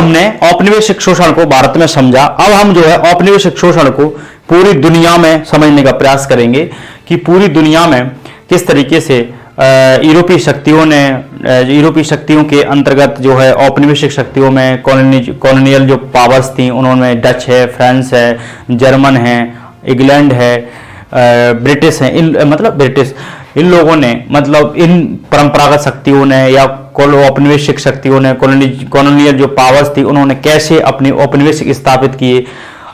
हमने औपनिवेशिक शोषण को भारत में समझा। अब हम जो है औपनिवेशिक शोषण को पूरी दुनिया में समझने का प्रयास करेंगे कि पूरी दुनिया में किस तरीके से यूरोपीय शक्तियों के अंतर्गत जो है औपनिवेशिक शक्तियों में कॉलोनियल जो पावर्स थी, उन्होंने डच है, फ्रांस है, जर्मन है, इंग्लैंड है, ब्रिटिश है, इन लोगों ने मतलब इन परंपरागत शक्तियों ने या औपनिवेशिक शक्तियों ने कॉलोनियल जो पावर्स थी, उन्होंने कैसे अपने औपनिवेशिक स्थापित किए।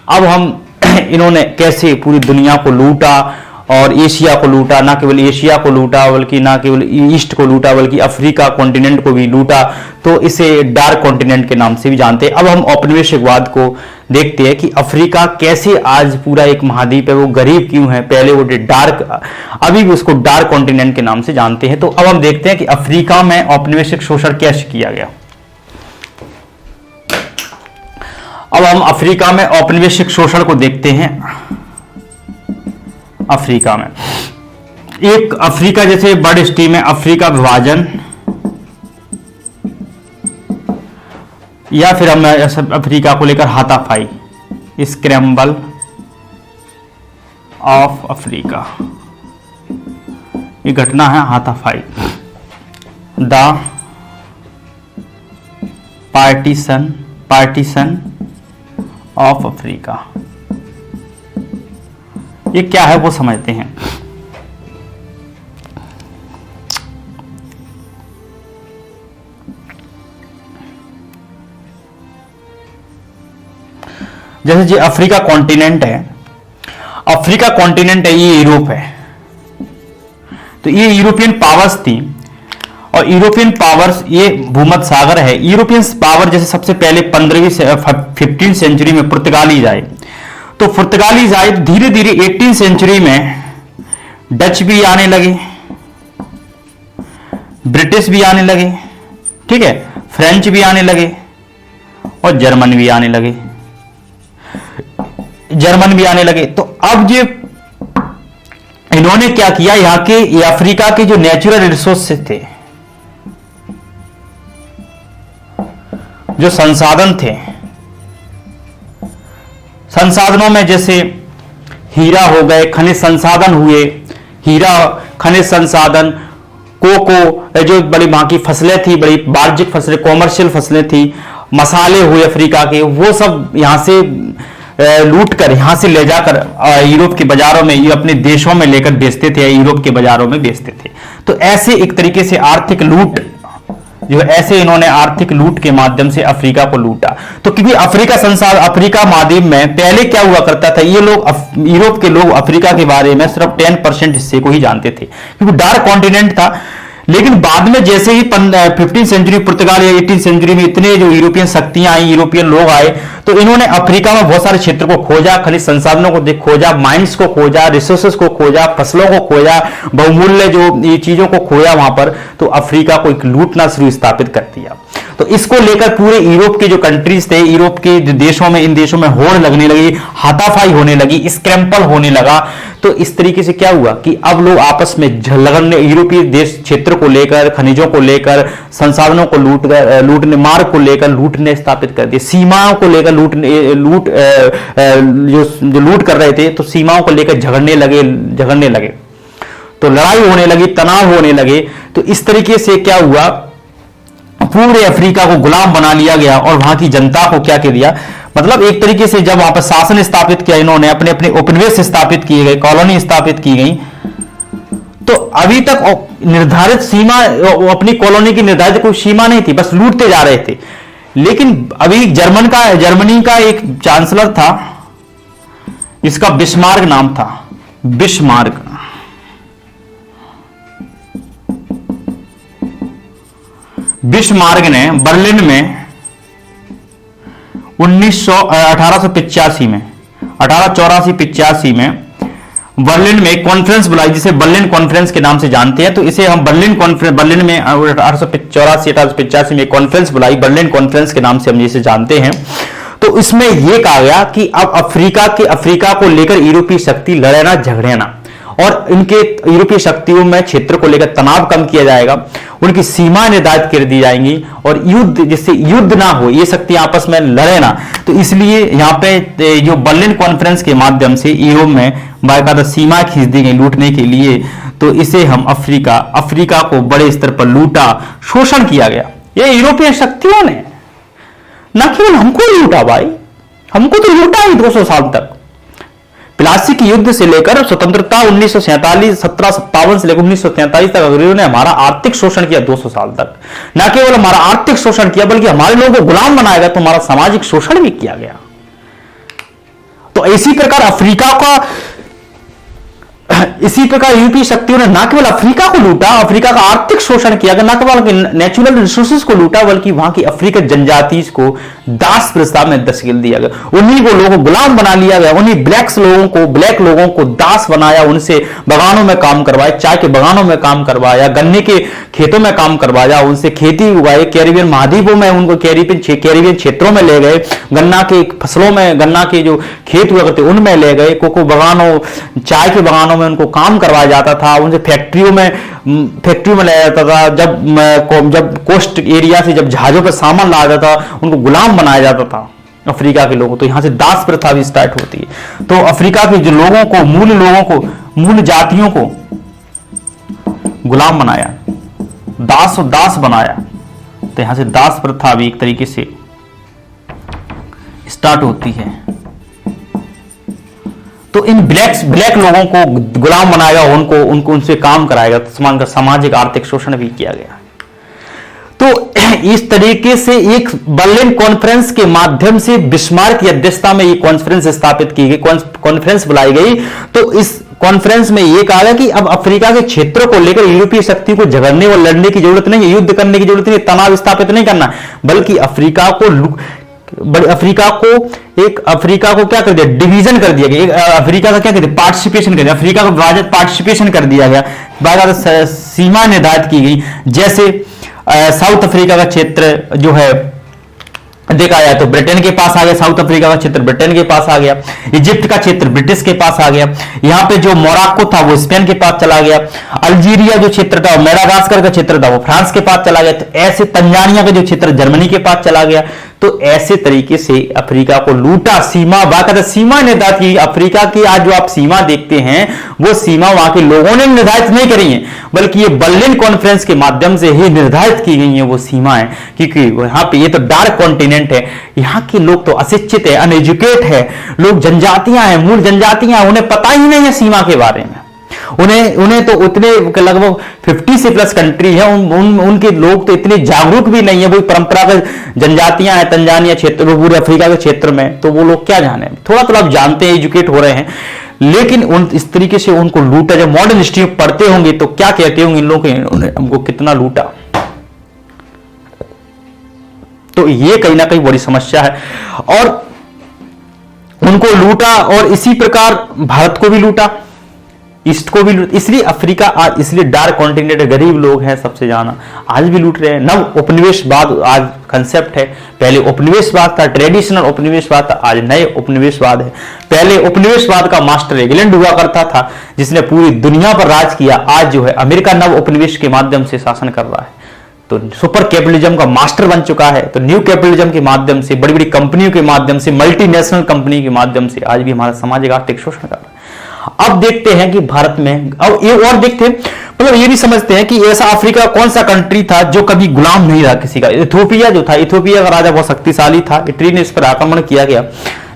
अब हम इन्होंने कैसे पूरी दुनिया को लूटा और एशिया को लूटा, ना केवल एशिया को लूटा बल्कि ना केवल ईस्ट को लूटा बल्कि अफ्रीका कॉन्टिनेंट को भी लूटा, तो इसे डार्क कॉन्टिनेंट के नाम से भी जानते हैं। अब हम औपनिवेशिकवाद को देखते हैं कि अफ्रीका कैसे आज पूरा एक महाद्वीप है, वो गरीब क्यों है, पहले वो डार्क, अभी भी उसको डार्क कॉन्टिनेंट के नाम से जानते हैं। तो अब हम देखते हैं कि अफ्रीका में औपनिवेशिक शोषण कैसे किया गया। अब हम अफ्रीका में औपनिवेशिक शोषण को देखते हैं। अफ्रीका में एक अफ्रीका जैसे बर्ड स्टीम है, अफ्रीका विभाजन, या फिर हम अफ्रीका को लेकर हाथापाई, स्क्रैम्बल ऑफ अफ्रीका, ये घटना है हाथापाई, द पार्टीशन ऑफ अफ्रीका। ये क्या है वो समझते हैं। जैसे जो अफ्रीका कॉन्टिनेंट है, ये यूरोप है, तो ये यूरोपियन पावर्स थी और यूरोपियन पावर्स, ये भूमध्य सागर है। यूरोपियन पावर जैसे सबसे पहले 15वीं से 15 सेंचुरी में पुर्तगालीज आए, तो पुर्तगालीज आए, धीरे धीरे 18 सेंचुरी में डच भी आने लगे, ब्रिटिश भी आने लगे, ठीक है, फ्रेंच भी आने लगे और जर्मन भी आने लगे। तो अब जो इन्होंने क्या किया, यहां के अफ्रीका के जो नेचुरल रिसोर्सेस थे, जो संसाधन थे, संसाधनों में जैसे हीरा हो गए, खनिज संसाधन हुए, हीरा, खनिज संसाधन, कोको, जो बड़ी वहां की फसलें थी, बड़ी वाणिज्यिक फसलें, कॉमर्शियल फसलें थी, मसाले हुए अफ्रीका के, वो सब यहां से लूट कर, यहां से ले जाकर यूरोप के बाजारों में, ये अपने देशों में लेकर बेचते थे, यूरोप के बाजारों में बेचते थे। तो ऐसे एक तरीके से आर्थिक लूट, जो ऐसे इन्होंने आर्थिक लूट के माध्यम से अफ्रीका को लूटा। तो क्योंकि अफ्रीका महाद्वीप में पहले क्या हुआ करता था, ये लोग यूरोप के लोग अफ्रीका के बारे में सिर्फ 10% हिस्से को ही जानते थे, क्योंकि डार्क कॉन्टिनेंट था। लेकिन बाद में जैसे ही 15 सेंचुरी पुर्तगाल या 18 सेंचुरी में इतने जो यूरोपियन शक्तियां आई, यूरोपियन लोग आए, तो इन्होंने अफ्रीका में बहुत सारे क्षेत्र को खोजा, खनिज संसाधनों को खोजा, माइंस को खोजा, रिसोर्सेस को खोजा, फसलों को खोजा, बहुमूल्य जो ये चीजों को खोया वहां पर, तो अफ्रीका को एक लूटना शुरू स्थापित कर दिया। तो इसको लेकर पूरे यूरोप के जो कंट्रीज थे, यूरोप के देशों में, इन देशों में होड़ लगने लगी, हाथापाई होने लगी, स्क्रैम्पल होने लगा। तो इस तरीके से क्या हुआ कि अब लोग आपस में झगड़ने, यूरोपीय देश क्षेत्र को लेकर, खनिजों को लेकर, संसाधनों को लूटने, मार्ग को लेकर लूटने स्थापित कर दिए, सीमाओं को लेकर जो लूट कर रहे थे, तो सीमाओं को लेकर झगड़ने लगे, तो लड़ाई होने लगी, तनाव होने लगे। तो इस तरीके से क्या हुआ, पूरे अफ्रीका को गुलाम बना लिया गया और वहां की जनता को क्या कर दिया, मतलब एक तरीके से जब वहां पर शासन स्थापित किया इन्होंने, अपने अपने उपनिवेश स्थापित किए गए, कॉलोनी स्थापित की गई, तो अभी तक निर्धारित सीमा, अपनी कॉलोनी की निर्धारित कोई सीमा नहीं थी, बस लूटते जा रहे थे। लेकिन अभी जर्मनी का एक चांसलर था, इसका बिस्मार्क नाम था, बिस्मार्क। बिस्मार्क ने बर्लिन में 1885 में 1884-85 में बर्लिन में कॉन्फ्रेंस बुलाई, जिसे बर्लिन कॉन्फ्रेंस के नाम से जानते हैं। तो इसे हम बर्लिन में 1884-1885 में कॉन्फ्रेंस बुलाई, बर्लिन कॉन्फ्रेंस के नाम से हम जिसे जानते हैं। तो इसमें यह कहा गया कि अब अफ्रीका को लेकर यूरोपीय शक्ति लड़े ना, झगड़े ना, और इनके यूरोपीय शक्तियों में क्षेत्र को लेकर तनाव कम किया जाएगा, उनकी सीमाएं निर्धारित कर दी जाएंगी और युद्ध, जिससे युद्ध ना हो, ये शक्ति आपस में लड़े ना। तो इसलिए यहाँ पे जो बर्लिन कॉन्फ्रेंस के माध्यम से यूरोप में बाकायदा सीमा खींच दी गई लूटने के लिए। तो इसे हम अफ्रीका को बड़े स्तर पर लूटा, शोषण किया गया। ये यूरोपीय शक्तियों ने, ना केवल हमको लूटा भाई, हमको तो लूटा ही 200 साल तक। प्लासी के युद्ध से लेकर स्वतंत्रता 1757 से लेकर 1943 तक अंग्रेजों ने हमारा आर्थिक शोषण किया 200 साल तक। ना केवल हमारा आर्थिक शोषण किया बल्कि हमारे लोगों को गुलाम बनाया गया, तो हमारा सामाजिक शोषण भी किया गया। तो इसी प्रकार यूरोपीय शक्तियों ने ना केवल अफ्रीका को लूटा, अफ्रीका का आर्थिक शोषण किया गया, ना केवल नेचुरल रिसोर्सेज को लूटा बल्कि वहां की अफ्रीकन जनजाति को दास प्रस्ताव में धकेल दिया गया। उन्हीं को लोगों को गुलाम बना लिया गया, उन्हीं ब्लैक लोगों को दास बनाया, उनसे बगानों में काम करवाया, चाय के बगानों में काम करवाया, गन्ने के खेतों में काम करवाया, उनसे खेती उगाए, कैरिबियन महाद्वीपों में उनको कैरिबियन क्षेत्रों में ले गए, गन्ना के फसलों में, गन्ना के जो खेत हुआ करते उनमें ले गए, कोको बगानों, चाय के बगानों में उनको काम करवाया जाता था, उनसे फैक्ट्रियों में लाया जाता था। जब कोस्ट एरिया से जब जहाजों पर सामान लाया जाता था, उनको गुलाम बनाया जाता था अफ्रीका के लोगों। तो यहां से दास प्रथा भी स्टार्ट होती है। तो अफ्रीका के जो लोगों को, मूल जातियों को गुलाम बनाया, दास बनाया। तो यहां से दास प्रथा भी एक तरीके से स्टार्ट होती है। तो इन ब्लैक लोगों को गुलाम बनाएगा, उनको उनसे काम कराएगा, तो सामाजिक आर्थिक शोषण भी किया गया। तो इस तरीके से एक बर्लिन कॉन्फ्रेंस के माध्यम से बिस्मार्क की अध्यक्षता में ये कॉन्फ्रेंस स्थापित की गई, कॉन्फ्रेंस बुलाई गई। तो इस कॉन्फ्रेंस में यह कहा गया कि अब अफ्रीका के क्षेत्रों को लेकर यूरोपीय शक्ति को झगड़ने और लड़ने की जरूरत नहीं है, युद्ध करने की जरूरत नहीं, तनाव स्थापित नहीं करना, बल्कि अफ्रीका को क्या कर दिया, डिवीजन कर दिया गया। अफ्रीका का क्या कर दिया, पार्टिसिपेशन कर दिया, अफ्रीका का विभाजन पार्टिसिपेशन कर दिया गया, बाकायदा सीमा निर्धारित की गई। जैसे साउथ अफ्रीका का क्षेत्र जो है देखा जाए तो ब्रिटेन के पास आ गया, साउथ अफ्रीका का क्षेत्र ब्रिटेन के पास आ गया, इजिप्ट का क्षेत्र ब्रिटिश के पास आ गया, यहाँ पे जो मोरक्को था वो स्पेन के पास चला गया, अल्जीरिया जो क्षेत्र था, मेडागास्कर का क्षेत्र था वो फ्रांस के पास चला गया। तो ऐसे तंजानिया का जो क्षेत्र जर्मनी के पास चला गया। तो ऐसे तरीके से अफ्रीका को लूटा, सीमा बाकायदा सीमा निर्धारित की। अफ्रीका की आज जो आप सीमा देखते हैं वो सीमा वहां के लोगों ने निर्धारित नहीं करी है, बल्कि ये बर्लिन कॉन्फ्रेंस के माध्यम से ही निर्धारित की गई है वो सीमाएं। क्योंकि यहाँ पे ये तो डार्क कॉन्टिनेंट है, यहाँ के लोग तो अशिक्षित है, अनएजुकेट है, लोग जनजातियां हैं, मूल जनजातियां, उन्हें पता ही नहीं है सीमा के बारे में। उन्हें तो उतने लगभग 50 से प्लस कंट्री है, उनके लोग तो इतने जागरूक भी नहीं है। वही परंपरागत जनजातियां हैं तंजानिया क्षेत्र, पूरे अफ्रीका के क्षेत्र में, तो वो लोग क्या जाने, थोड़ा थोड़ा जानते हैं, एजुकेट हो रहे हैं, लेकिन इस तरीके से उनको लूटा। जब मॉडर्न हिस्ट्री पढ़ते होंगे तो क्या कहते होंगे इन लोगों ने हमको कितना लूटा। तो ये कहीं ना कहीं बड़ी समस्या है और उनको लूटा। और इसी प्रकार भारत को भी लूटा, ईस्ट को भी लूट। इसलिए अफ्रीका आज इसलिए डार्क कॉन्टिनेंट, गरीब लोग हैं सबसे ज्यादा, आज भी लूट रहे हैं। नव उपनिवेशवाद आज कंसेप्ट है, पहले उपनिवेशवाद था, ट्रेडिशनल उपनिवेशवाद था, आज नए उपनिवेशवाद है। पहले उपनिवेशवाद का मास्टर इंग्लैंड हुआ करता था जिसने पूरी दुनिया पर राज किया, आज जो है अमेरिका नव उपनिवेश के माध्यम से शासन कर रहा है। तो सुपर कैपिटलिज्म का मास्टर बन चुका है। तो न्यू कैपिटलिज्म के माध्यम से, बड़ी बड़ी कंपनियों के माध्यम से, मल्टीनेशनल कंपनी के माध्यम से आज भी हमारा सामाजिक आर्थिक शोषण कर रहा है। अब देखते हैं कि भारत में, अब ये और देखते हैं, मतलब ये भी समझते हैं कि ऐसा अफ्रीका कौन सा कंट्री था जो कभी गुलाम नहीं रहा किसी का। इथियोपिया जो था, इथियोपिया का राजा बहुत शक्तिशाली था, इटली ने इस पर आक्रमण किया गया।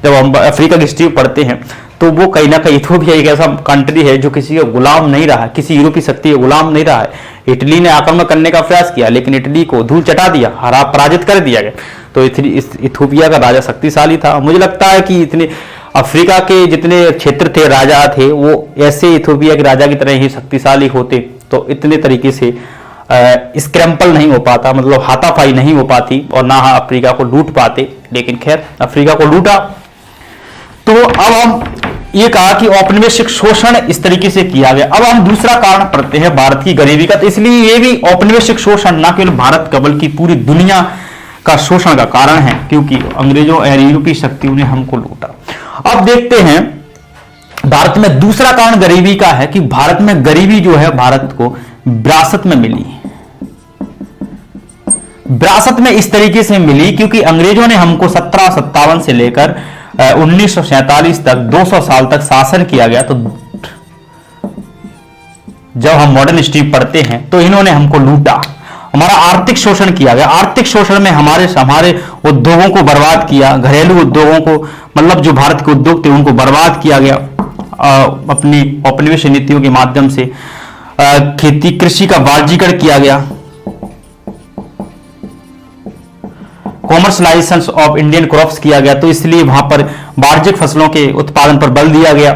जब हम अफ्रीका की हिस्ट्री पढ़ते हैं तो वो कहीं ना कहीं इथियोपिया एक ऐसा कंट्री है जो किसी का गुलाम नहीं रहा, किसी यूरोपीय शक्ति का गुलाम नहीं रहा है। इटली ने आक्रमण करने का प्रयास किया लेकिन इटली को धूल चटा दिया, हरा पराजित कर दिया गया। तो इथियोपिया का राजा शक्तिशाली था। मुझे लगता है कि इतने अफ्रीका के जितने क्षेत्र थे, राजा थे, वो ऐसे इथियोपिया के राजा की तरह ही शक्तिशाली होते तो इतने तरीके से स्क्रैम्पल नहीं हो पाता, मतलब हाथापाई नहीं हो पाती और ना अफ्रीका को लूट पाते। लेकिन खैर अफ्रीका को लूटा। तो अब हम ये कहा कि औपनिवेशिक शोषण इस तरीके से किया गया। अब हम दूसरा कारण पढ़ते हैं भारत की गरीबी का। तो इसलिए ये भी औपनिवेशिक शोषण ना केवल भारत का बल्कि पूरी दुनिया का शोषण का कारण है, क्योंकि अंग्रेजों और यूरोपीय शक्तियों ने हमको लूटा। अब देखते हैं भारत में दूसरा कारण गरीबी का है कि भारत में गरीबी जो है भारत को विरासत में मिली। विरासत में इस तरीके से मिली क्योंकि अंग्रेजों ने हमको 1757 से लेकर 1947 तक 200 साल तक शासन किया गया। तो जब हम मॉडर्न हिस्ट्री पढ़ते हैं तो इन्होंने हमको लूटा, हमारा आर्थिक शोषण किया गया। आर्थिक शोषण में हमारे उद्योगों को बर्बाद किया, घरेलू उद्योगों को, मतलब जो भारत के उद्योग थे उनको बर्बाद किया गया अपनी औपनिवेशिक नीतियों के माध्यम से। खेती कृषि का वाणिज्यीकरण किया गया, कॉमर्शलाइजेशन ऑफ इंडियन क्रॉप्स किया गया, तो इसलिए वहां पर वाणिज्यिक फसलों के उत्पादन पर बल दिया गया।